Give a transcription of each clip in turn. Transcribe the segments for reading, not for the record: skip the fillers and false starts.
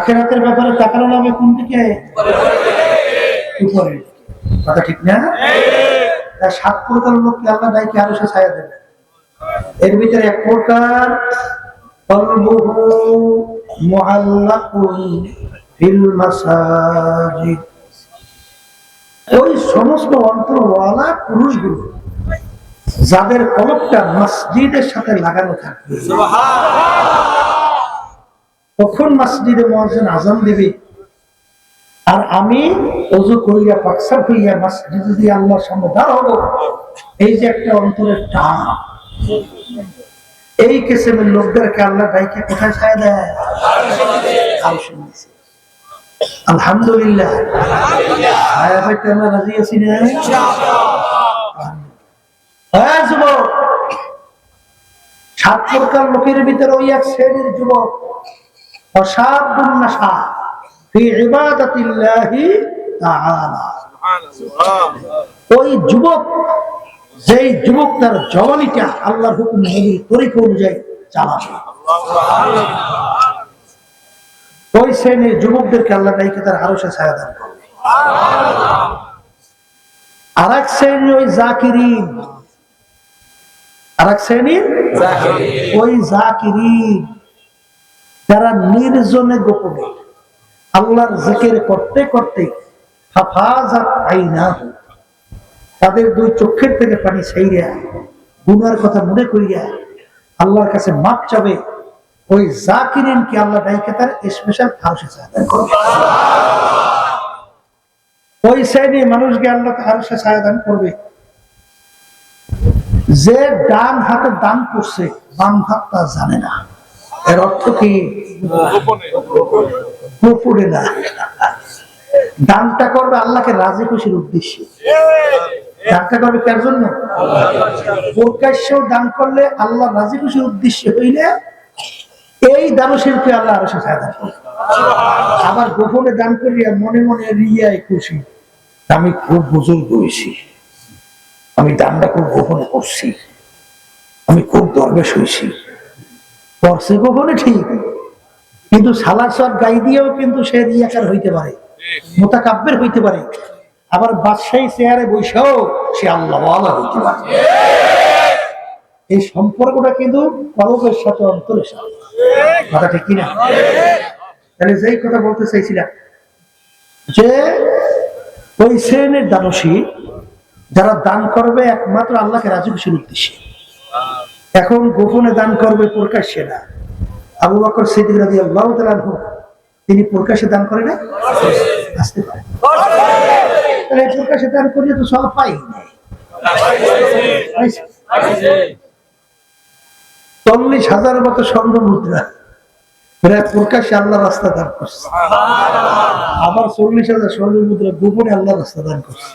আখিরাতের ব্যাপারে তাকানো হবে কোন দিকে? উপরে। কথা ঠিক না? তার 7 প্রকার লোককে আল্লাহ ডাইকে আরশে ছায়া দেবে। এর ভিতরে এক প্রকার কলবুহু মুআল্লাকুন ফিল মাসাজিদ, ওই সমস্ত অন্তরওয়ালা পুরুষগুলো যাদের কলবটা মসজিদের সাথে লাগানো থাকবে। কখন মসজিদে মুয়াজ্জিন আযান দিবে আর আমি ওযু করিয়া পাকসার হইয়া মসজিদে দিয়ে আল্লাহর সামনে দাঁড়াবো, এই যে একটা অন্তরের টান, এই কিসমের লোকদেরকে আল্লাহ ডাইকে কোথায় ছায়া দেয়? আরশে নিচে। আলহামদুলিল্লাহ। ছায়া পাইতে আমরা রাজি আছি না? হ্যাঁ যুবক, 7 প্রকার লোকের ভিতরে ওই এক শ্রেণীর যুবক, অসাবুন নাশা ফি ইবাদাতিল্লাহি তাআলা। ওই যুবক, যেই যুবক তার জওয়ানিটা আল্লাহর হুকুম মেনে তরিকা অনুযায়ী চালাবে, ওই শ্রেণীর যুবকদেরকে আল্লাহ ডাইকে তার আরশে ছায়া দান করবে। আর এক শ্রেণী ওই জাকিরিন, আর এক শ্রেণীর ওই জাকিরিন যারা নির্জনে গোপনে আল্লাহর জিকির করতে করতে হাফাজাত আইনাহু, তাদের 2 চোখের থেকে পানি ছাইরা গুনার কথা মনে করিয়া আল্লাহর কাছে মাপ চাবে, ওই জাকিরিনকে আল্লাহ ডাইকে তার স্পেশাল আরশে ছায়া দান করবে। ওই শ্রেণীর মানুষকে আল্লাহ আরশে ছায়া দান করবে যে ডান হাতে দান করছে, বাম হাত তা জানে না। এর অর্থ কি? গোপনে না, দানটা করবে আল্লাহকে রাজি খুশির উদ্দেশ্যে। দানটা করবে কার জন্য? প্রকাশ্য দান করলে আল্লাহ রাজি খুশির উদ্দেশ্যে হইলে এই দানশীলকে আল্লাহ আরশে ছায়া দান করবে। আবার গোপনে দান করিয়া মনে মনে রিয়ায় খুশি, আমি খুব বুজুর্গ হয়েছি, আমি দানটা খুব গোপনে করছি, আমি খুব দরবেশ হয়েছি, করছে গোপনে ঠিক, কিন্তু সালার সব গাই দিয়েও কিন্তু সে রিয়াকার হইতে পারে, মুতাকাব্বির হইতে পারে, আবার বাদশাহী চেয়ারে বসেও সে আল্লাহওয়ালা হইতে পারে। এই সম্পর্কটা কিন্তু কলবের সাথে অন্তরের সাথে। কথা ঠিক কিনা? তাহলে যেই কথা বলতে চাইছিলাম যে ওই শ্রেণীর দানশীল যারা দান করবে একমাত্র আল্লাহকে রাজি খুশির উদ্দেশ্যে। এখন গোপনে দান করবে, প্রকাশ্যে না। আবু বকর সিদ্দিক রাদিয়াল্লাহু তাআলা আনহু তিনি প্রকাশ্যে দান করে না, আসতে পারে। তাহলে প্রকাশ্যে দান করলে তো সব পাই নাই। 40,000 মতো স্বর্ণ মুদ্রা প্রকাশ্যে আল্লাহ রাস্তা দান করছে, আবার 40,000 স্বর্ণ মুদ্রা গোপনে আল্লাহ রাস্তা দান করছে।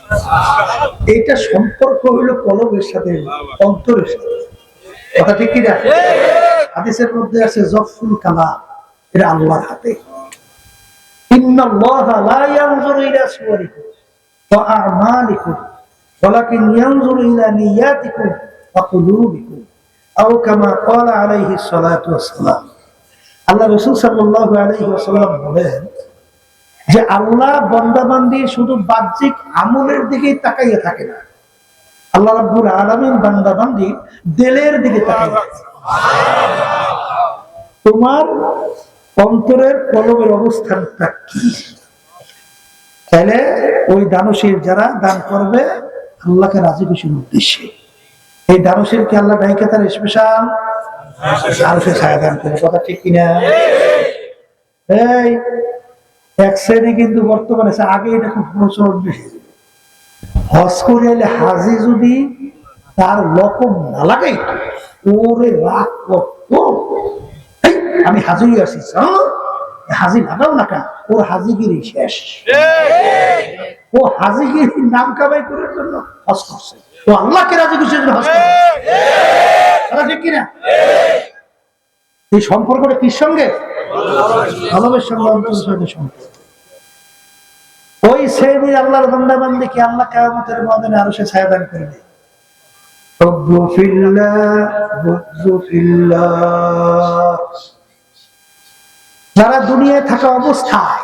এইটা সম্পর্ক হইল কলবের সাথে, অন্তরের সাথে। কথা ঠিক কিনা? হাদিসের মধ্যে আছে জফুল কালাম, এটা আল্লাহর হাতে। ইন্নাল্লাহা লা ইয়ানজুরু ইলা সুওয়ারিকুম ওয়া আ'মালিকুম ওয়ালাকিন ইয়ানজুরু ইলা নিয়াতিকুম ওয়া কুলুবিকুম আও কামা ক্বালা আলাইহিস সালাতু ওয়াস সালাম। আল্লাহ রাসূল সাল্লাল্লাহু আলাইহি ওয়াসাল্লাম বলেন যে আল্লাহ বান্দা-বান্দী শুধু বাহ্যিক আমলের দিকেই তাকাইয়া থাকে না, আল্লাহ রাব্বুল আলামিন বান্দা-বান্দী দিলের দিকে তাকায়। তোমার অন্তরের কলবের অবস্থানটা কি? তাহলে ওই দানশীল যারা দান করবে আল্লাহকে রাজি খুশির উদ্দেশ্যে, এই দানশীলকে আল্লাহ ডাইকে তার স্পেশাল আরশে ছায়া দান করবে। কথা ঠিক কিনা? এই এক শ্রেণী কিন্তু বর্তমানে, আগে এটা খুব প্রচলন বেশি, হজ করে এলে হাজি যদি তার লকম না লাগাই ওরে রাগ করত, আমি হাজির আসি, হাজি লাগাও না কা, ওর হাজিগিরি শেষ। ও হাজিগিরি নাম কামাই করার জন্য হজ করছে, ও আল্লাহকে রাজি খুশির জন্য হজ করছে। ঠিক কিনা? এই সম্পর্কটা কির সঙ্গে? ভালোবের সঙ্গে, অন্তরের সঙ্গে সম্পর্ক। ওই শ্রেণীর আল্লাহর বান্দা-বান্দীকে আল্লাহ কিয়ামতের ময়দানে আরশে ছায়া দান করবে। হুব্বু ফিল্লাহ, বুগযু ফিল্লাহ, যারা দুনিয়ায় থাকা অবস্থায়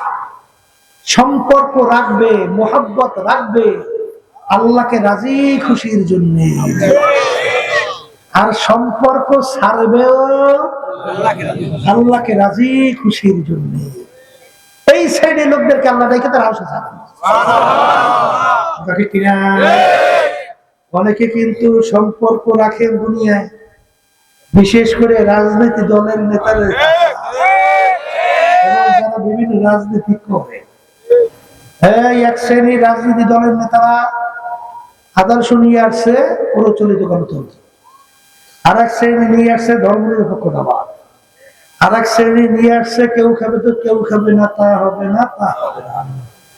সম্পর্ক রাখবে, মোহাব্বত রাখবে আল্লাহকে রাজি খুশির জন্য, আর সম্পর্ক ছাড়বেও আল্লাহকে রাজি খুশির জন্য, এই শ্রেণীর লোকদেরকে আল্লাহ দেখে তার আওয়াজ জানান। অনেকে কিন্তু সম্পর্ক রাখেন দুনিয়ায়, বিশেষ করে রাজনীতি দলের নেতাদের এবং যারা বিভিন্ন রাজনীতি করে। এক শ্রেণীর রাজনীতি দলের নেতারা আদর্শ নিয়ে আসছে প্রচলিত গণতন্ত্র, আর এক শ্রেণী নিয়ে আসছে ধর্মনিরপেক্ষতাবাদ, আর এক শ্রেণী নিয়ে আসছে কেউ খাবে তো কেউ খাবে না, তা হবে না, তা হবে না,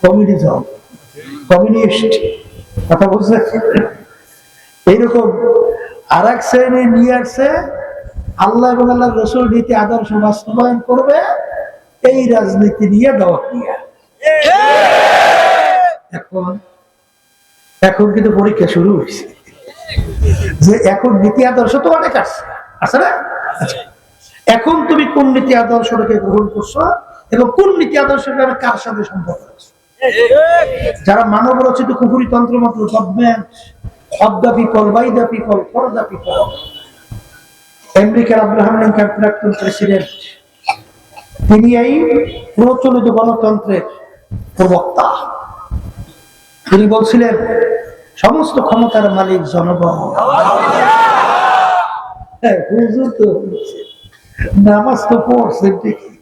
কমিউনিজম, কমিউনিস্ট, কথা বলছে এইরকম। আর এক শ্রেণী নিয়ে আসছে আল্লাহ এবং আল্লাহ রসুল নীতি আদর্শ বাস্তবায়ন করবে, এই রাজনীতি নিয়ে দাওয়াত নিয়ে। এখন কিন্তু পরীক্ষা শুরু হয়েছে যে এখন নীতি আদর্শ তো অনেক আছে না, এখন তুমি কোন নীতি আদর্শটাকে গ্রহণ করছো এবং কোন নীতি আদর্শটা কার সাথে সম্পর্ক আছে। যারা মানব রচিত কুফুরি তন্ত্রমন্ত্র, government of the people, by the people, for the people, আমেরিকার আব্রাহাম লিঙ্কন প্রাক্তন প্রেসিডেন্ট, তিনি এই প্রচলিত গণতন্ত্রের প্রবক্তা। তিনি বলছিলেন সমস্ত ক্ষমতার মালিক জনগণ। হুজুর তো নামাজ তো পড়ছেন ঠিকই,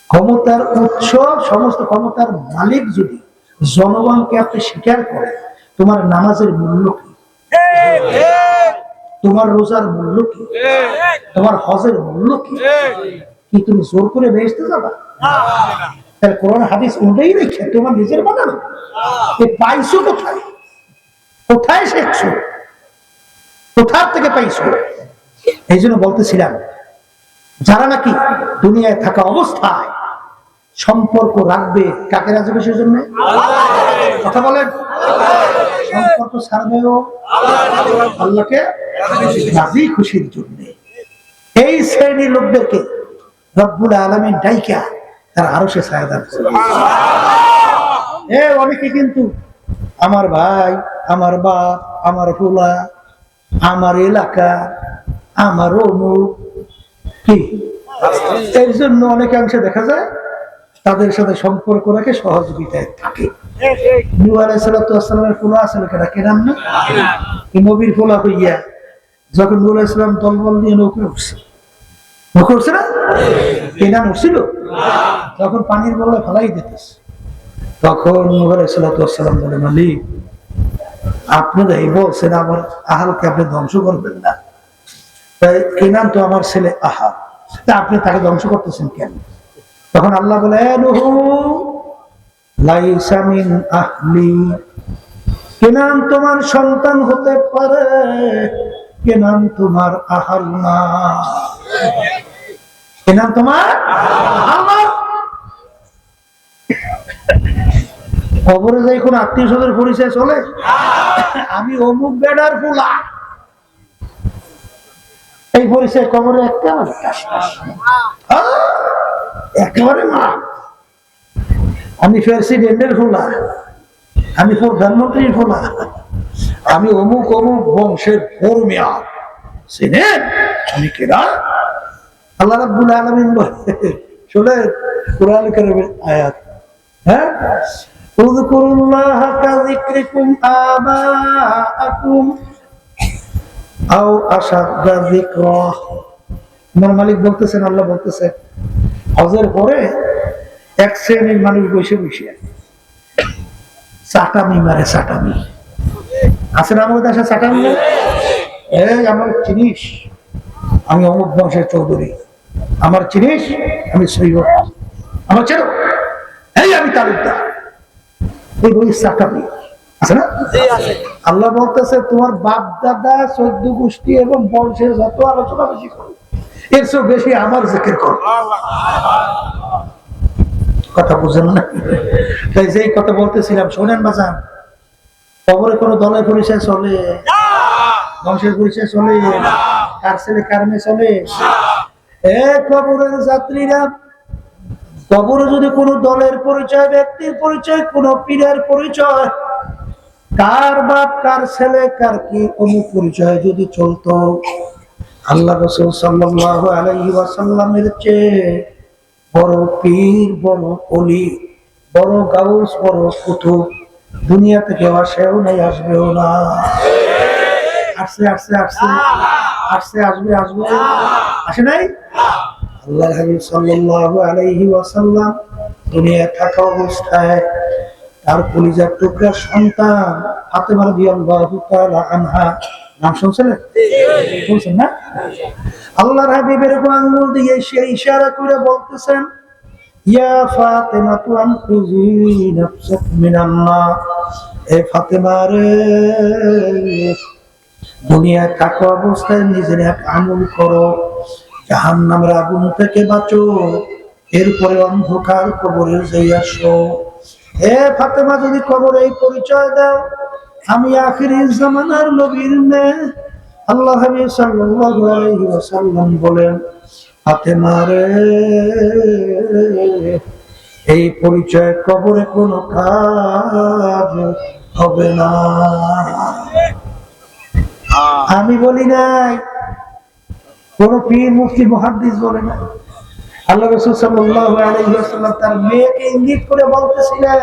ক্ষমতার উৎস, সমস্ত ক্ষমতার মালিক যদি জনগণকে আপনি স্বীকার করেন, তোমার নামাজের মূল্য কি, তোমার রোজার মূল্য কি, তোমার হজের মূল্য কি? কি তুমি জোর করে বেহেশতে যাবা? তাহলে কোরআন হাদিস উল্টেই রেখে তোমার নিজের বানানো পাইছো কোথায়? কোথায় শিখছো? কোথার থেকে পাইছো? এই জন্য বলতেছিলাম, যারা নাকি দুনিয়ায় থাকা অবস্থায় সম্পর্ক রাখবে কাকে রাজি খুশির জন্য, কথা বলেন, সম্পর্ক ছাড়বেও আল্লাহকে রাজি খুশির জন্য, এই শ্রেণীর লোকদেরকে রব্বুল আলামিন ডাইকা তার আরশে ছায়া দান করেন। অনেকে কিন্তু আমার ভাই, আমার বাপ, আমার পোলা, আমার এলাকা, আমার অমুক, কি এর জন্য অনেকাংশে দেখা যায় তাদের সাথে সম্পর্ক রাখে, সহযোগিতায় থাকে। নূহ আলাইহিস সালামের পোলা আছে লোকেরা, কে নাম না, নবীর পোলা হইয়া যখন নূহ আলাইহিস সালাম দলবল নিয়ে নৌকা উঠছে, নৌকা উঠছে না, কেনান উঠছিল, যখন পানির বললে ফেলাই দিতেছে, তখন নূহ আলাইহিস সালাম বলে, মালিক আপনারা এই বলছেন আমার আহালকে আপনি ধ্বংস করবেন না, তাই কেনান তো আমার ছেলে আহাল, তা আপনি তাকে ধ্বংস করতেছেন কেন? তখন আল্লাহ বলে, নূহ লাইসা মিন আহলি, কেনান তোমার সন্তান হতে পারে, কেনান তোমার আহাল না, কেনান তোমার আহাল না। কবরে যাই কোন আত্মীয় স্বজনের পরিচয় চলে? আমি অমুক বেডার পোলা, এই পরিচয় কবরে একেবারে মা। আমি প্রেসিডেন্টের পোলা, আমি প্রধানমন্ত্রীর পোলা, আমি অমুক অমুক বংশের ফরমিয়া, চিনেন আমি কেনা? আল্লাহ রাব্বুল আলামিন বলে, শুনেন কুরআন কারীমের আয়াত, হ্যাঁ, উযকুরুল্লাহা কাযিকরিকুম আবাআকুম আও আশাদ্দা যিকরা। আমার মালিক বলতেছেন, আল্লাহ বলতেছেন, হজের পরে এক শ্রেণীর মানুষ বসে বসে চাটামি মারে, চাটামি আছে না আমাদের দেশে, চাটামি, এই আমার চিনিস আমি অমুক বংশের চৌধুরী, আমার চিনিস আমি সৈয়দ, আমার চেনো, এই আমি তালুকদার, এই বলি চাটামি আছে না? আল্লাহ বলতেছে, তোমার বাপ দাদা 14 গোষ্ঠী এবং বংশের যত আলোচনা বেশি করো, এর চেয়ে বেশি আমার জিকির করো। কথা বুঝেন না? তাই যেই কথা বলতেছিলাম, শোনেন বাজান, কবরে কোনো দলের পরিচয় চলে, বংশের পরিচয় চলে, কার ছেলে কার মেয়ে চলে? কবরের যাত্রীরা কবরে যদি কোনো দলের পরিচয়, ব্যক্তির পরিচয়, কোন পীরের পরিচয়, কার বাপ, কার ছেলে, কার কি অমুক পরিচয় যদি চলতো, আল্লাহ রাসূল সাল্লাল্লাহু আলাইহি ওয়াসাল্লামের চেয়ে বড় পীর, বড় ওলি, বড় গাউস, বড় কুতুব দুনিয়া থেকে আসেও নাই, আসবেও না। আসছে আসছে আসছে আসছে, আসবে আসবে, আসে নাই। আল্লাহর হাবিব সাল্লাল্লাহু আলাইহি ওয়াসাল্লাম দুনিয়া থাকা অবস্থায় তার কলিজার টুকরা সন্তান ফাতেমা রাদিয়াল্লাহু তাআলা আনহা, নাম শুনছেন? শুনছেন না? আল্লাহর হাবিব এরকম আঙ্গুল দিয়ে সে ইশারা করে বলতেছেন, ইয়া ফাতেমা তু আনকুজি নাফসাক মিনান নার, এ ফাতেমা রে, দুনিয়ায় থাকা অবস্থায় নিজের এক আমল করো, জাহান্নামের আগুন থেকে বাঁচো, এরপরে অন্ধকার কবরে যাই আসো। হে ফাতেমা, যদি কবরে এই পরিচয় দাও আমি আখিরি জামানার নবীর মেয়ে, আল্লাহ হাবিব সাল্লাল্লাহু আলাইহি ওয়াসাল্লাম বলেন, ফাতেমা রে, এই পরিচয় কবরে কোনো কাজ হবে না। আমি বলি নাই, কোন পীর, মুফতি, মুহাদ্দিস বলে না। আল্লাহ রাসূল সাল্লাল্লাহু আলাইহি ওয়াসাল্লাম তার মেয়েকে ইঙ্গিত করে বলতেছিলেন,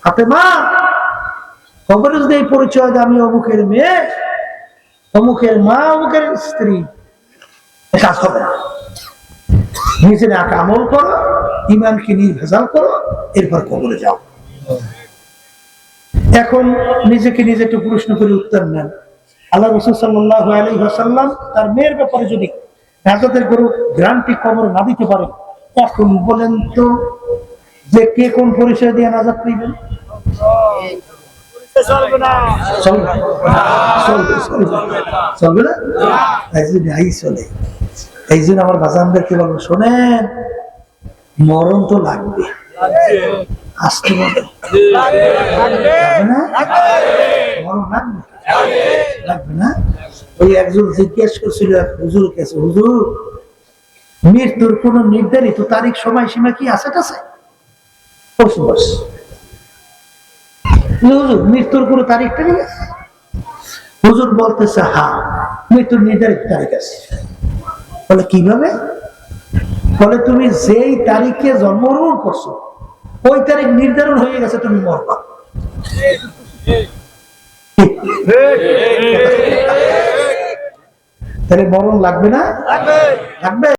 ফাতেমা, কবরে যদি এই পরিচয় দেয় আমি অমুকের মেয়ে, অমুকের মা, অমুকের স্ত্রী, কাজ হবে না। নিজের এক আমল করো, ইমানকে নির্ভেজাল করো, এরপর কবরে যাও। এখন নিজেকে নিজে একটু প্রশ্ন করে উত্তর নেন। আল্লাহ রাসূল সাল্লাল্লাহু আলাইহি ওয়াসাল্লাম তার মেয়ের ব্যাপারে যদি নাজাতের গরু গ্যারান্টি কবর না দিতে পারে, এখন বলেন তো যে কে কোন পরিচয় দিয়ে নাজাত পাইবেন? চলবে না, চলবে না, চলে। এই জন্য আমার বাজানদেরকে বলবো, শোনেন, মরণ তো লাগবে, আসতে মরণ লাগবে না। ওই একজন জিজ্ঞেস করছিল হুজুর কাছে, হুজুর, মৃত্যুর কোন নির্ধারিত তারিখ, সময় সীমা কি আছে? হুজুর, মৃত্যুর কোন তারিখ টারিখ আছে? হুজুর বলতেছে, হ্যাঁ, মৃত্যুর নির্ধারিত তারিখ আছে। বলে কিভাবে? বলে তুমি যেই তারিখে জন্মগ্রহণ করছো ওই তারিখ নির্ধারণ হয়ে গেছে, তুমি মরবা। তাহলে মরণ লাগবে না? লাগবে।